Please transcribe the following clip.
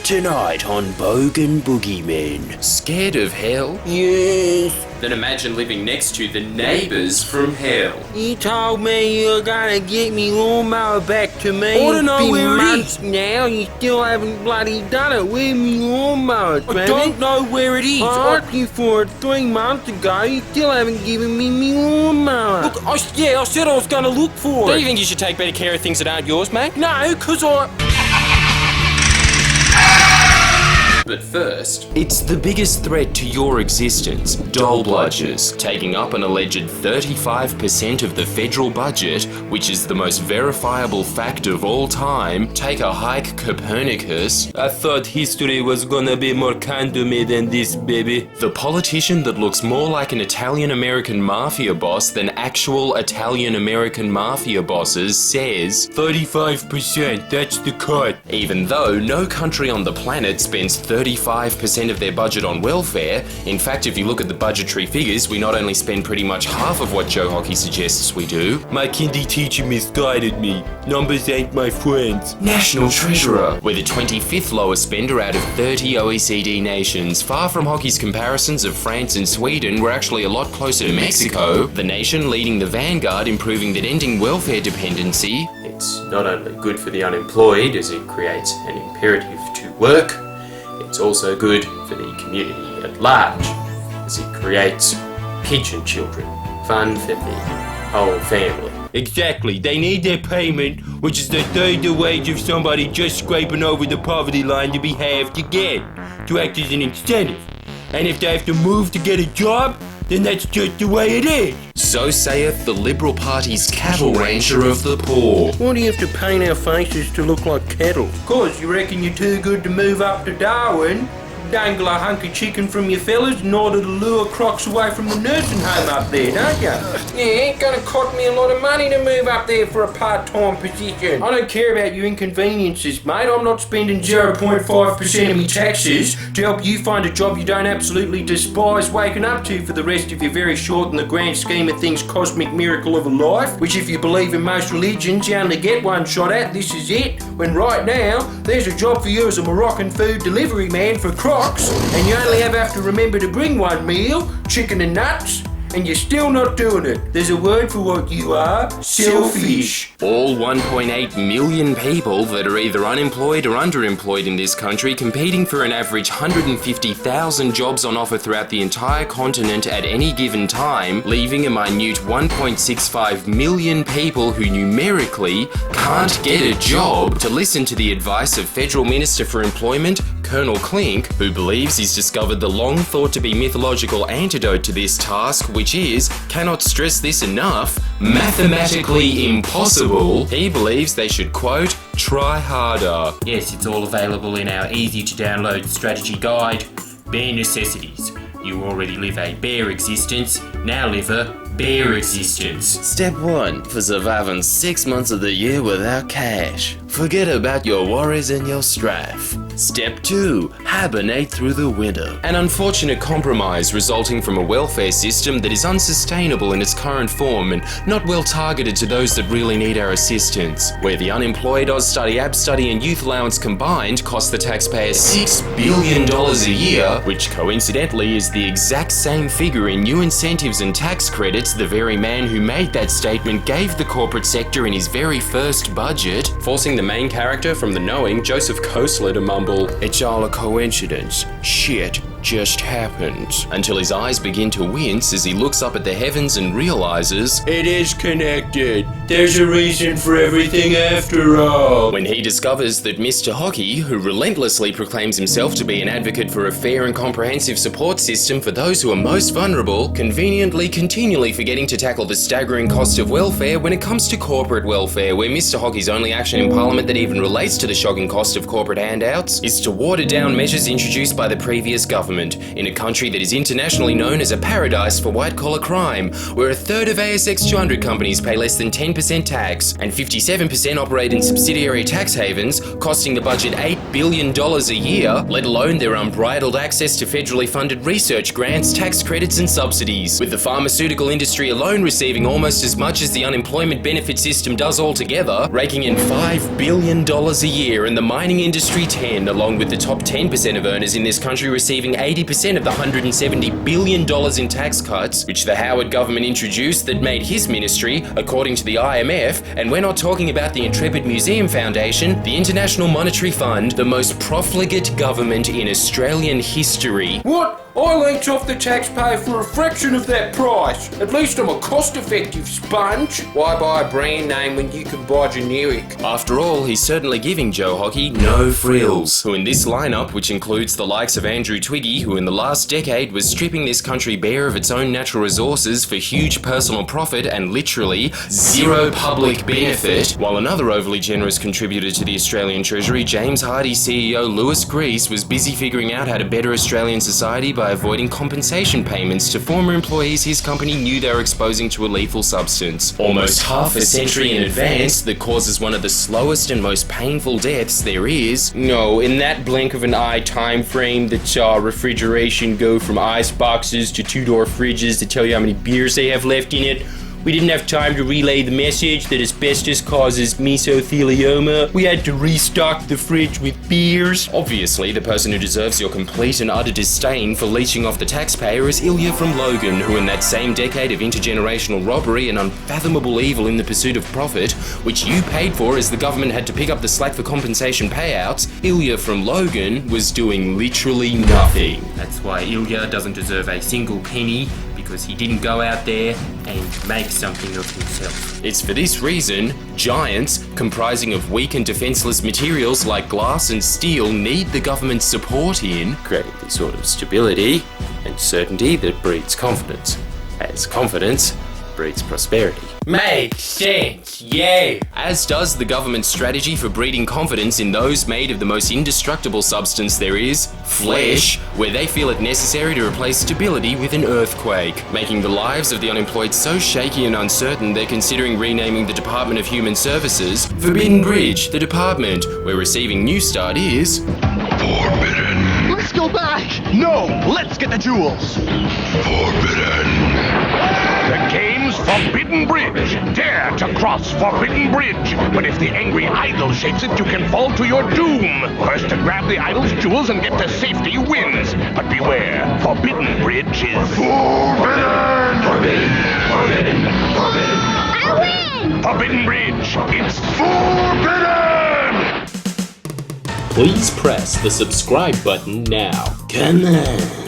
Tonight on Bogan Boogeymen. Scared of hell? Yes. Then imagine living next to the neighbours from hell. You told me you were gonna get me lawnmower back to me. I don't know where it is. Now you still haven't bloody done it. Where's me lawnmower, Travis? I don't know where it is. I asked you for it 3 months ago. You still haven't given me lawnmower. Look, I said I was gonna look for Do it. you think you should take better care of things that aren't yours, mate? No, because I... But first, it's the biggest threat to your existence, Dole Bludgers, taking up an alleged 35% of the federal budget, which is the most verifiable fact of all time. Take a hike, Copernicus. I thought history was gonna be more kind to me than this, baby. The politician that looks more like an Italian-American mafia boss than actual Italian-American mafia bosses says 35%, that's the cut. even though no country on the planet spends 35% of their budget on welfare. In fact, if you look at the budgetary figures, we not only spend pretty much half of what Joe Hockey suggests we do. My kindy teacher misguided me. Numbers ain't my friends. National Treasurer, we're the 25th lowest spender out of 30 OECD nations. Far from Hockey's comparisons of France and Sweden, we're actually a lot closer to Mexico, the nation leading the vanguard in proving that ending welfare dependency. It's not only good for the unemployed as it creates an imperative to work, it's also good for the community at large as it creates pigeon children, fun for the whole family. Exactly, they need their payment, which is the third the wage of somebody just scraping over the poverty line to be halved again, to act as an incentive. And if they have to move to get a job, then that's just the way it is. So saith the Liberal Party's cattle rancher of the poor. Why do you have to paint our faces to look like cattle? Cause you reckon you're too good to move up to Darwin? Dangle a hunk of chicken from your fellas in order to lure crocs away from the nursing home up there, don't ya? Yeah, ain't gonna cost me a lot of money to move up there for a part-time position. I don't care about your inconveniences, mate. I'm not spending 0.5% of my taxes to help you find a job you don't absolutely despise waking up to for the rest of your very short, in the grand scheme of things, cosmic miracle of a life, which if you believe in most religions, you only get one shot at. This is it. When right now, there's a job for you as a Moroccan food delivery man for crocs, and you only have to remember to bring one meal, chicken and nuts, and you're still not doing it. There's a word for what you are: selfish. All 1.8 million people that are either unemployed or underemployed in this country, competing for an average 150,000 jobs on offer throughout the entire continent at any given time, leaving a minute 1.65 million people who numerically can't get a job to listen to the advice of Federal Minister for Employment, Colonel Klink, who believes he's discovered the long thought to be mythological antidote to this task, which is, cannot stress this enough, mathematically impossible. He believes they should, quote, try harder. Yes, it's all available in our easy-to-download strategy guide, Bare Necessities. You already live a bare existence, now live a bare existence. Step 1. For surviving 6 months of the year without cash. Forget about your worries and your strife. Step 2. Hibernate through the winter. An unfortunate compromise resulting from a welfare system that is unsustainable in its current form and not well targeted to those that really need our assistance. Where the unemployed, Austudy, Abstudy and youth allowance combined cost the taxpayer $6 billion a year, which coincidentally is the exact same figure in new incentives and tax credits the very man who made that statement gave the corporate sector in his very first budget, forcing the main character from The Knowing, Joseph Kosler, to mumble, "It's all a coincidence. Shit just happens," until his eyes begin to wince as he looks up at the heavens and realizes It is connected. There's a reason for everything after all. when he discovers that Mr. Hockey, who relentlessly proclaims himself to be an advocate for a fair and comprehensive support system for those who are most vulnerable, conveniently continually forgetting to tackle the staggering cost of welfare when it comes to corporate welfare, where Mr. Hockey's only action in Parliament that even relates to the shocking cost of corporate handouts is to water down measures introduced by the previous government. government in a country that is internationally known as a paradise for white-collar crime, where a third of ASX 200 companies pay less than 10% tax and 57% operate in subsidiary tax havens, costing the budget $8 billion a year, let alone their unbridled access to federally funded research grants, tax credits and subsidies, with the pharmaceutical industry alone receiving almost as much as the unemployment benefit system does altogether, raking in $5 billion a year, and the mining industry 10, along with the top 10% of earners in this country receiving 80% of the $170 billion in tax cuts, which the Howard government introduced that made his ministry, according to the IMF, and we're not talking about the Intrepid Museum Foundation, the International Monetary Fund, the most profligate government in Australian history. What? I leech off the taxpayer for a fraction of that price. At least I'm a cost-effective sponge. Why buy a brand name when you can buy generic? After all, he's certainly giving Joe Hockey no frills, who in this lineup, which includes the likes of Andrew Twiggy, who in the last decade was stripping this country bare of its own natural resources for huge personal profit and literally zero public benefit, while another overly generous contributor to the Australian Treasury, James Hardie CEO Lewis Grease, was busy figuring out how to better Australian society by avoiding compensation payments to former employees his company knew they were exposing to a lethal substance, almost half a century in advance, that causes one of the slowest and most painful deaths there is. No, in that blink of an eye time frame that saw refrigeration go from ice boxes to two-door fridges to tell you how many beers they have left in it, we didn't have time to relay the message that asbestos causes mesothelioma. We had to restock the fridge with beers. Obviously, the person who deserves your complete and utter disdain for leeching off the taxpayer is Ilya from Logan, who in that same decade of intergenerational robbery and unfathomable evil in the pursuit of profit, which you paid for as the government had to pick up the slack for compensation payouts, Ilya from Logan was doing literally nothing. That's why Ilya doesn't deserve a single penny, because he didn't go out there and make something of himself. It's for this reason, giants, comprising of weak and defenseless materials like glass and steel, need the government's support in Creating the sort of stability and certainty that breeds confidence, as confidence breeds prosperity. Makes sense, yeah. as does the government's strategy for breeding confidence in those made of the most indestructible substance there is, flesh, where they feel it necessary to replace stability with an earthquake, making the lives of the unemployed so shaky and uncertain they're considering renaming the Department of Human Services Forbidden Bridge, the department where receiving New Start is forbidden. Let's go back! No! Let's get the jewels! Forbidden. The game's Forbidden Bridge. Dare to cross Forbidden Bridge. But if the angry idol shakes it, you can fall to your doom. First to grab the idol's jewels and get to safety wins. But beware, Forbidden Bridge is Forbidden. Forbidden. Forbidden. Forbidden. I win! Forbidden Bridge. It's forbidden! Please press the subscribe button now. Come on.